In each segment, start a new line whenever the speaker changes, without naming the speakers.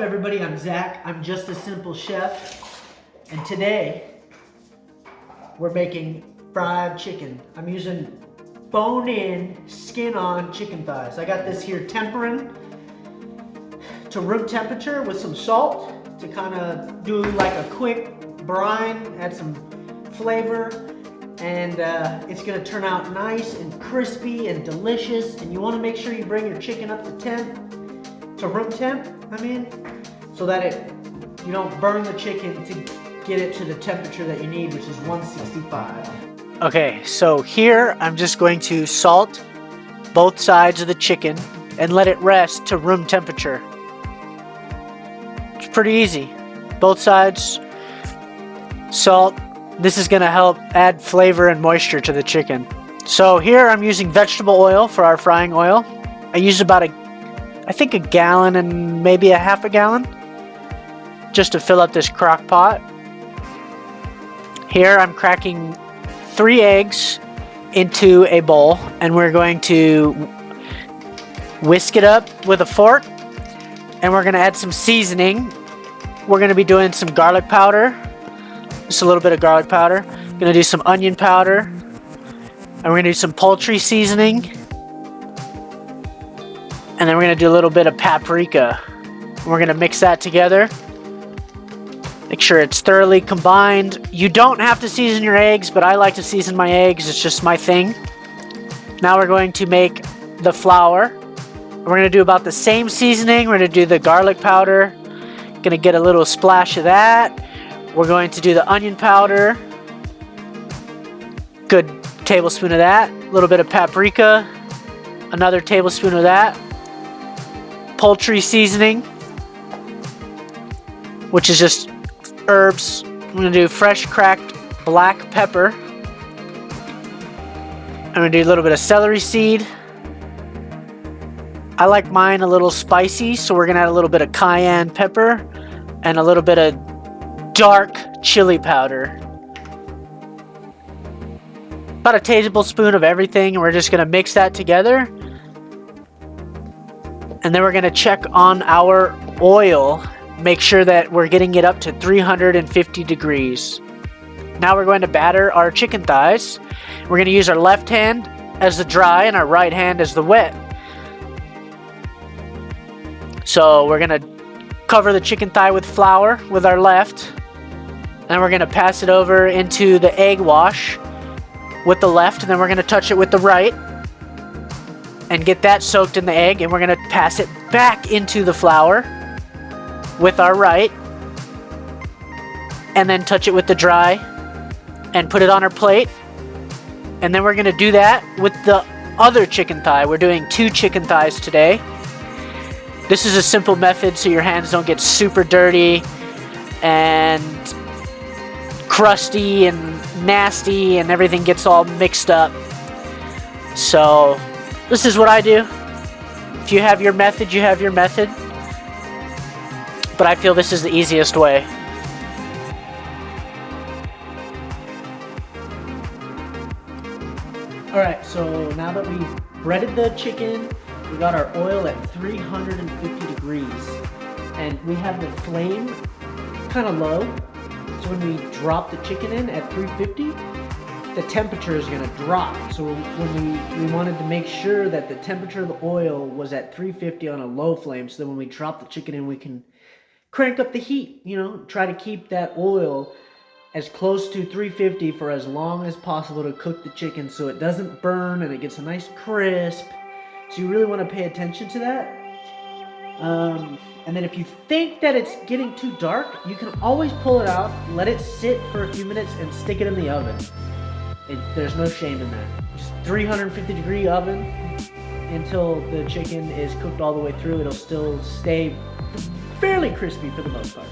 everybody? I'm Zach. I'm just a simple chef. And today, we're making fried chicken. I'm using bone-in, skin-on chicken thighs. I got this here tempering to room temperature with some salt to kind of do like a quick brine, add some flavor. And it's gonna turn out nice and crispy and delicious. And you wanna make sure you bring your chicken up to room temp, so that you don't burn the chicken to get it to the temperature that you need, which is 165.
Okay, so here I'm just going to salt both sides of the chicken and let it rest to room temperature. It's pretty easy. Both sides, salt. This is gonna help add flavor and moisture to the chicken. So here I'm using vegetable oil for our frying oil. I use about I think a gallon and maybe a half a gallon just to fill up this crock pot. Here I'm cracking 3 eggs into a bowl and we're going to whisk it up with a fork and we're going to add some seasoning. We're going to be doing some garlic powder, just a little bit of garlic powder. Going to do some onion powder and we're going to do some poultry seasoning. And then we're going to do a little bit of paprika. We're going to mix that together. Make sure it's thoroughly combined. You don't have to season your eggs, but I like to season my eggs. It's just my thing. Now we're going to make the flour. We're going to do about the same seasoning. We're going to do the garlic powder. Going to get a little splash of that. We're going to do the onion powder. Good tablespoon of that. A little bit of paprika. Another tablespoon of that. Poultry seasoning, which is just herbs. I'm going to do fresh cracked black pepper. I'm going to do a little bit of celery seed. I like mine a little spicy, so we're going to add a little bit of cayenne pepper and a little bit of dark chili powder. About a tablespoon of everything, and we're just going to mix that together. And then we're going to check on our oil, make sure that we're getting it up to 350 degrees. Now we're going to batter our chicken thighs. We're going to use our left hand as the dry and our right hand as the wet. So we're going to cover the chicken thigh with flour with our left. And we're going to pass it over into the egg wash with the left. And then we're going to touch it with the right. And get that soaked in the egg, and we're going to pass it back into the flour with our right, and then touch it with the dry and put it on our plate. And then we're going to do that with the other chicken thigh. We're doing 2 chicken thighs today. This is a simple method so your hands don't get super dirty and crusty and nasty and everything gets all mixed up. So this is what I do. If you have your method, you have your method. But I feel this is the easiest way.
Alright, so now that we've breaded the chicken, we got our oil at 350 degrees. And we have the flame kind of low. So when we drop the chicken in at 350, the temperature is going to drop. So when we wanted to make sure that the temperature of the oil was at 350 on a low flame, so that when we drop the chicken in, we can crank up the heat, try to keep that oil as close to 350 for as long as possible to cook the chicken so it doesn't burn and it gets a nice crisp. So you really want to pay attention to that. And then if you think that it's getting too dark, you can always pull it out, let it sit for a few minutes, and stick it in the oven. There's no shame in that. Just 350 degree oven until the chicken is cooked all the way through. It'll still stay fairly crispy for the most part.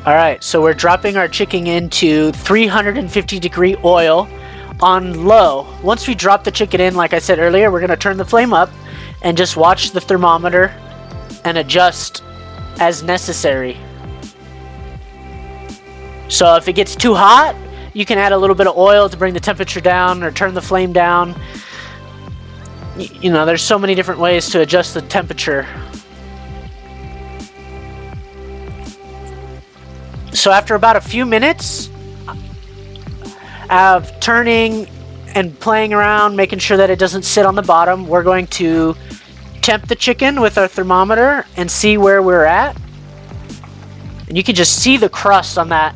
Alright, so we're dropping our chicken into 350 degree oil on low. Once we drop the chicken in, like I said earlier, we're going to turn the flame up and just watch the thermometer and adjust as necessary. So if it gets too hot, you can add a little bit of oil to bring the temperature down or turn the flame down. You know, there's so many different ways to adjust the temperature. So after about a few minutes of turning and playing around, making sure that it doesn't sit on the bottom, we're going to temp the chicken with our thermometer and see where we're at. And you can just see the crust on that.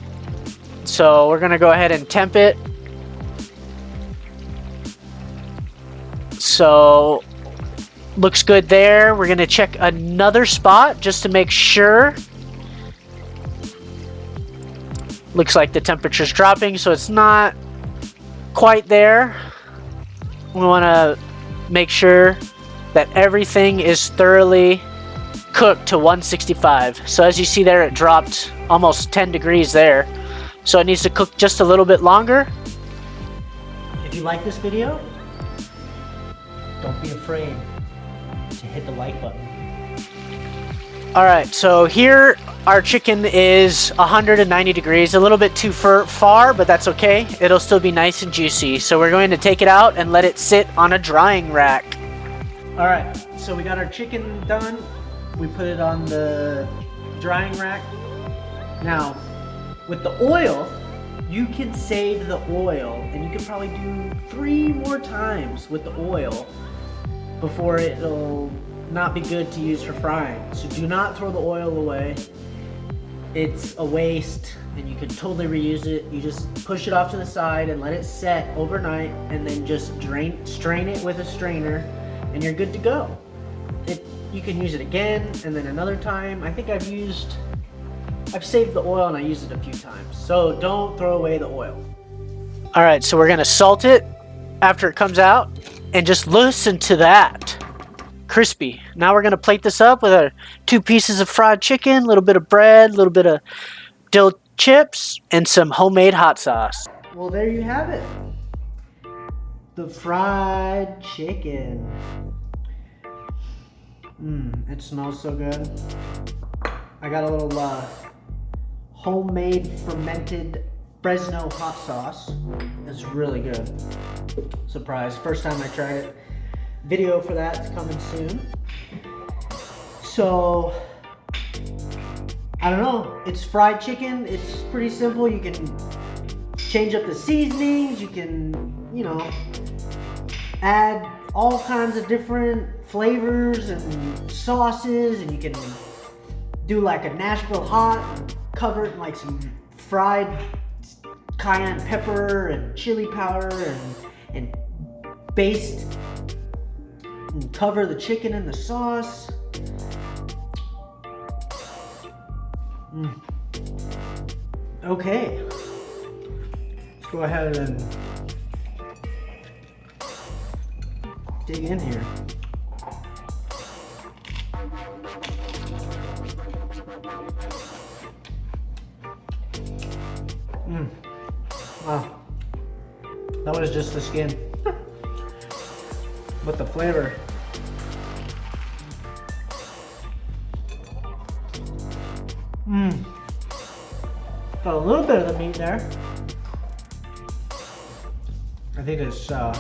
So we're gonna go ahead and temp it. So looks good there. We're gonna check another spot just to make sure. Looks like the temperature's dropping, so it's not quite there. We wanna make sure that everything is thoroughly cooked to 165. So as you see there, it dropped almost 10 degrees there. So it needs to cook just a little bit longer.
If you like this video, don't be afraid to hit the like button.
All right, so here our chicken is 190 degrees, a little bit too far, but that's okay. It'll still be nice and juicy. So we're going to take it out and let it sit on a drying rack.
All right, so we got our chicken done. We put it on the drying rack. Now, with the oil, you can save the oil, and you can probably do 3 more times with the oil before it'll not be good to use for frying. So do not throw the oil away. It's a waste, and you can totally reuse it. You just push it off to the side and let it set overnight, and then just strain it with a strainer, and you're good to go. You can use it again, and then another time. I think I've saved the oil and I used it a few times. So don't throw away the oil.
All right, so we're gonna salt it after it comes out, and just listen to that. Crispy. Now we're gonna plate this up with our 2 pieces of fried chicken, a little bit of bread, a little bit of dill chips, and some homemade hot sauce.
Well, there you have it. The fried chicken. It smells so good. I got a little homemade fermented Fresno hot sauce. It's really good. Surprise, first time I tried it. Video for that's coming soon. So, I don't know, it's fried chicken. It's pretty simple. You can change up the seasonings. You can, add all kinds of different flavors and sauces, and you can do like a Nashville hot and cover it in like some fried cayenne pepper and chili powder and baste and cover the chicken in the sauce. Okay, let's go ahead and dig in here. Wow, that was just the skin. But the flavor. Got a little bit of the meat there. I think it's oh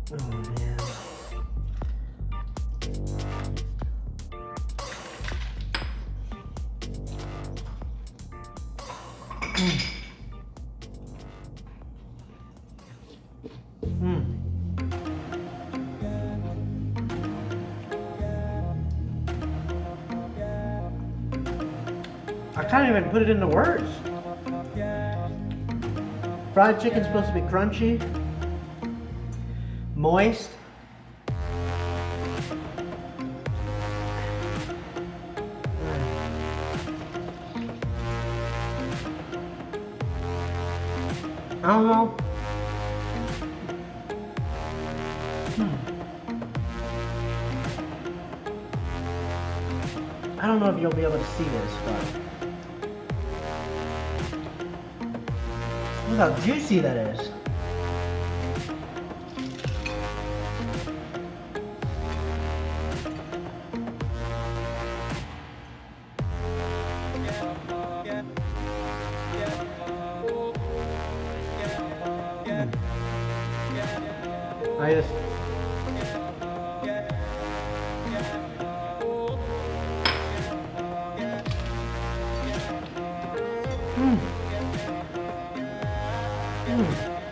man. I can't even put it into words. Fried chicken's supposed to be crunchy, moist. I don't know. I don't know if you'll be able to see this, but look how juicy that is. Mm. Mm.